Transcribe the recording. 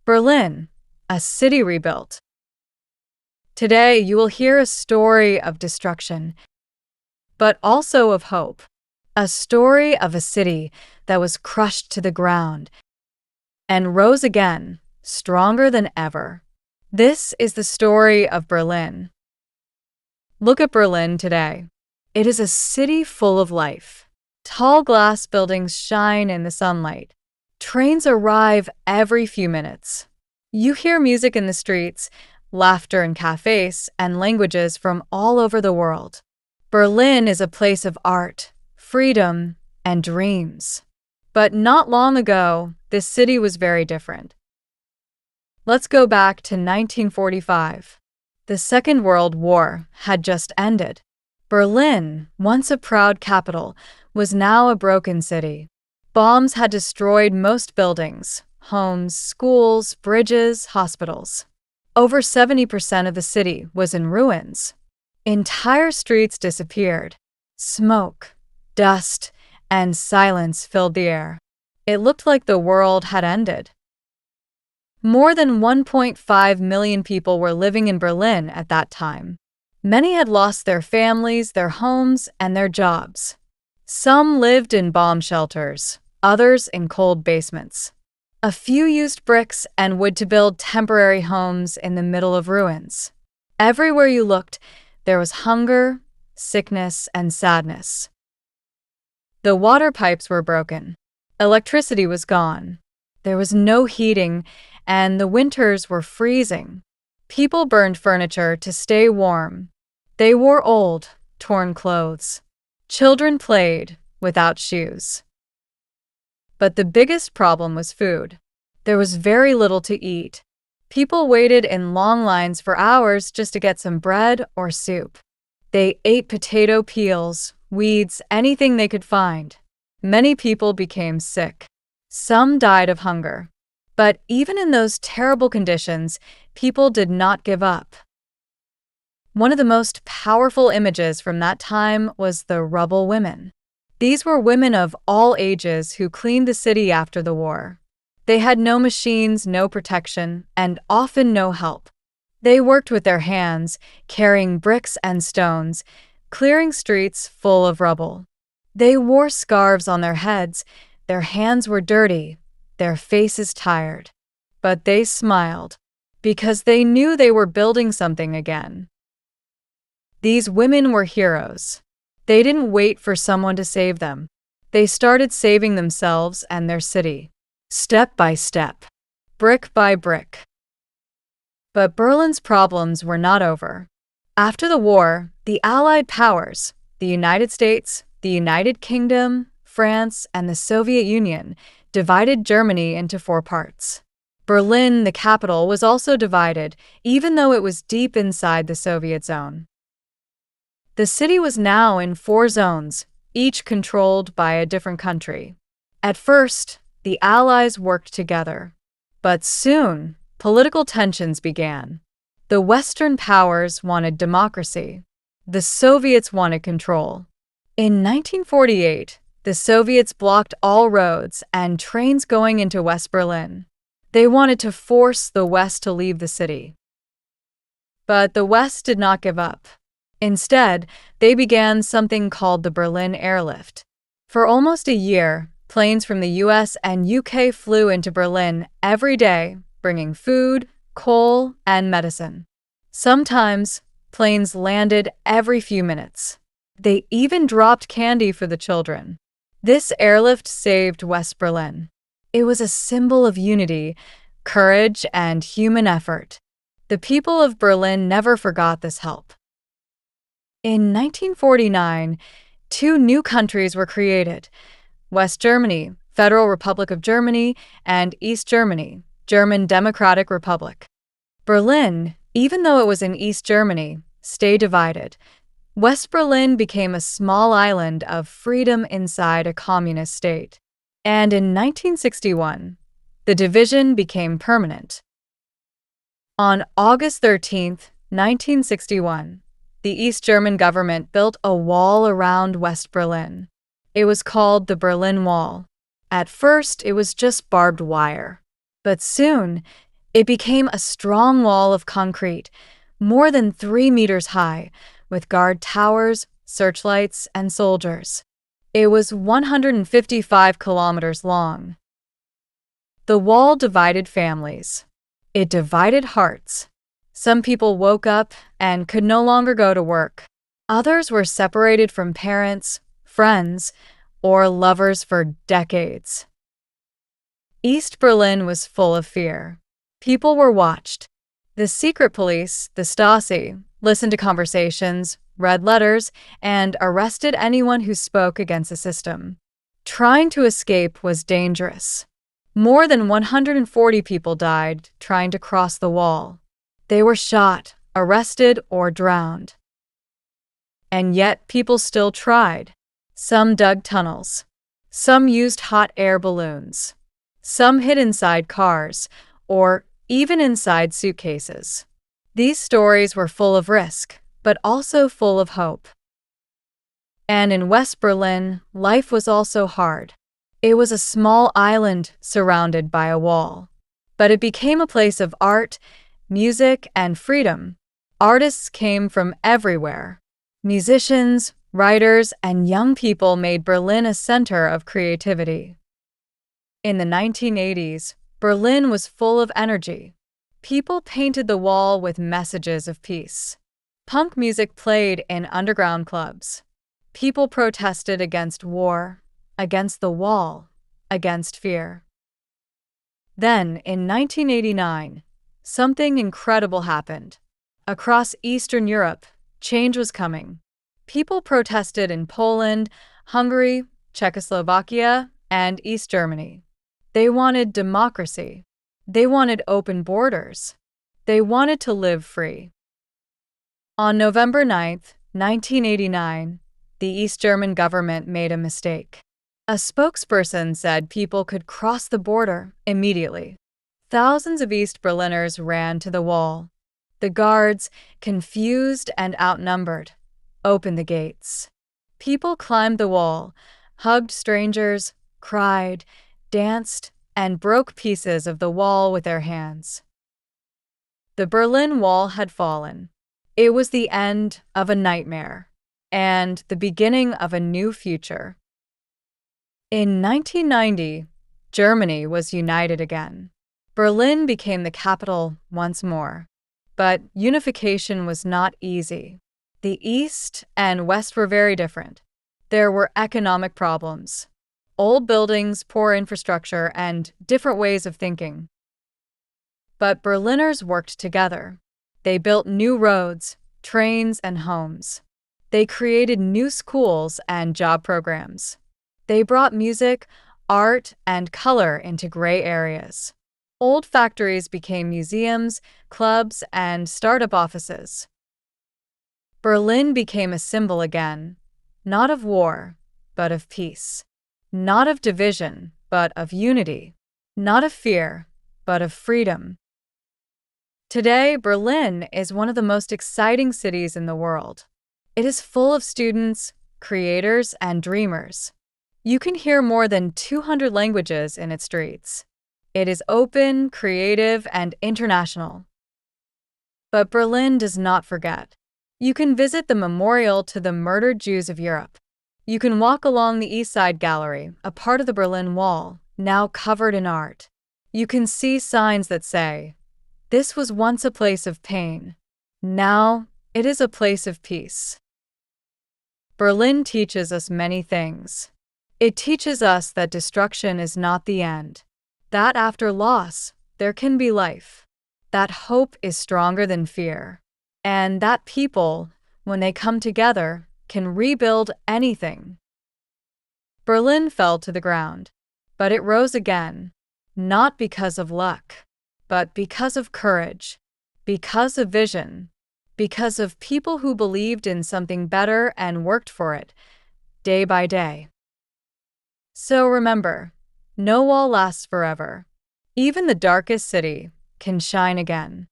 Berlin, a city rebuilt. Today, you will hear a story of destruction, but also of hope. A story of a city that was crushed to the ground and rose again, stronger than ever. This is the story of Berlin. Look at Berlin today. It is a city full of life. Tall glass buildings shine in the sunlight. Trains arrive every few minutes. You hear music in the streets, laughter in cafes, and languages from all over the world. Berlin is a place of art, freedom, and dreams. But not long ago, this city was very different. Let's go back to 1945. The Second World War had just ended. Berlin, once a proud capital, was now a broken city. Bombs had destroyed most buildings, homes, schools, bridges, hospitals. Over 70% of the city was in ruins. Entire streets disappeared. Smoke, dust, and silence filled the air. It looked like the world had ended. More than 1.5 million people were living in Berlin at that time. Many had lost their families, their homes, and their jobs. Some lived in bomb shelters, others in cold basements. A few used bricks and wood to build temporary homes in the middle of ruins. Everywhere you looked, there was hunger, sickness, and sadness. The water pipes were broken. Electricity was gone. There was no heating, and the winters were freezing. People burned furniture to stay warm. They wore old, torn clothes. Children played without shoes. But the biggest problem was food. There was very little to eat. People waited in long lines for hours just to get some bread or soup. They ate potato peels, weeds, anything they could find. Many people became sick. Some died of hunger. But even in those terrible conditions, people did not give up. One of the most powerful images from that time was the Rubble women. These were women of all ages who cleaned the city after the war. They had no machines, no protection, and often no help. They worked with their hands, carrying bricks and stones, clearing streets full of rubble. They wore scarves on their heads. Their hands were dirty, their faces tired. But they smiled, because they knew they were building something again. These women were heroes. They didn't wait for someone to save them. They started saving themselves and their city, step by step, brick by brick. But Berlin's problems were not over. After the war, the Allied powers, the United States, the United Kingdom, France, and the Soviet Union, divided Germany into 4 parts. Berlin, the capital, was also divided, even though it was deep inside the Soviet zone. The city was now in 4 zones, each controlled by a different country. At first, the Allies worked together. But soon, political tensions began. The Western powers wanted democracy. The Soviets wanted control. In 1948, the Soviets blocked all roads and trains going into West Berlin. They wanted to force the West to leave the city. But the West did not give up. Instead, they began something called the Berlin Airlift. For almost a year, planes from the US and UK flew into Berlin every day, bringing food, coal, and medicine. Sometimes, planes landed every few minutes. They even dropped candy for the children. This airlift saved West Berlin. It was a symbol of unity, courage, and human effort. The people of Berlin never forgot this help. In 1949, 2 new countries were created: West Germany, Federal Republic of Germany, and East Germany, German Democratic Republic. Berlin, even though it was in East Germany, stayed divided. West Berlin became a small island of freedom inside a communist state. And in 1961, the division became permanent. On August 13, 1961, the East German government built a wall around West Berlin. It was called the Berlin Wall. At first, it was just barbed wire. But soon, It became a strong wall of concrete, more than 3 meters high, with guard towers, searchlights, and soldiers. It was 155 kilometers long. The wall divided families. It divided hearts. Some people woke up and could no longer go to work. Others were separated from parents, friends, or lovers for decades. East Berlin was full of fear. People were watched. The secret police, the Stasi, listened to conversations, read letters, and arrested anyone who spoke against the system. Trying to escape was dangerous. More than 140 people died trying to cross the wall. They were shot, arrested, or drowned. And yet people still tried. Some dug tunnels. Some used hot air balloons. Some hid inside cars, or even inside suitcases. These stories were full of risk, but also full of hope. And in West Berlin, life was also hard. It was a small island surrounded by a wall. But it became a place of art, music, and freedom. Artists came from everywhere. Musicians, writers, and young people made Berlin a center of creativity. In the 1980s, Berlin was full of energy. People painted the wall with messages of peace. Punk music played in underground clubs. People protested against war, against the wall, against fear. Then, in 1989, something incredible happened. Across Eastern Europe, change was coming. People protested in Poland, Hungary, Czechoslovakia, and East Germany. They wanted democracy. They wanted open borders. They wanted to live free. On November 9, 1989, the East German government made a mistake. A spokesperson said people could cross the border immediately. Thousands of East Berliners ran to the wall. The guards, confused and outnumbered, opened the gates. People climbed the wall, hugged strangers, cried, danced, and broke pieces of the wall with their hands. The Berlin Wall had fallen. It was the end of a nightmare and the beginning of a new future. In 1990, Germany was united again. Berlin became the capital once more. But unification was not easy. The East and West were very different. There were economic problems. Old buildings, poor infrastructure, and different ways of thinking. But Berliners worked together. They built new roads, trains, and homes. They created new schools and job programs. They brought music, art, and color into gray areas. Old factories became museums, clubs, and startup offices. Berlin became a symbol again, not of war, but of peace. Not of division, but of unity. Not of fear, but of freedom. Today, Berlin is one of the most exciting cities in the world. It is full of students, creators, and dreamers. You can hear more than 200 languages in its streets. It is open, creative, and international. But Berlin does not forget. You can visit the memorial to the murdered Jews of Europe. You can walk along the East Side Gallery, a part of the Berlin Wall, now covered in art. You can see signs that say, "This was once a place of pain. Now it is a place of peace." Berlin teaches us many things. It teaches us that destruction is not the end, that after loss, there can be life, that hope is stronger than fear, and that people, when they come together, can rebuild anything. Berlin fell to the ground, but it rose again, not because of luck, but because of courage, because of vision, because of people who believed in something better and worked for it, day by day. So remember, no wall lasts forever. Even the darkest city can shine again.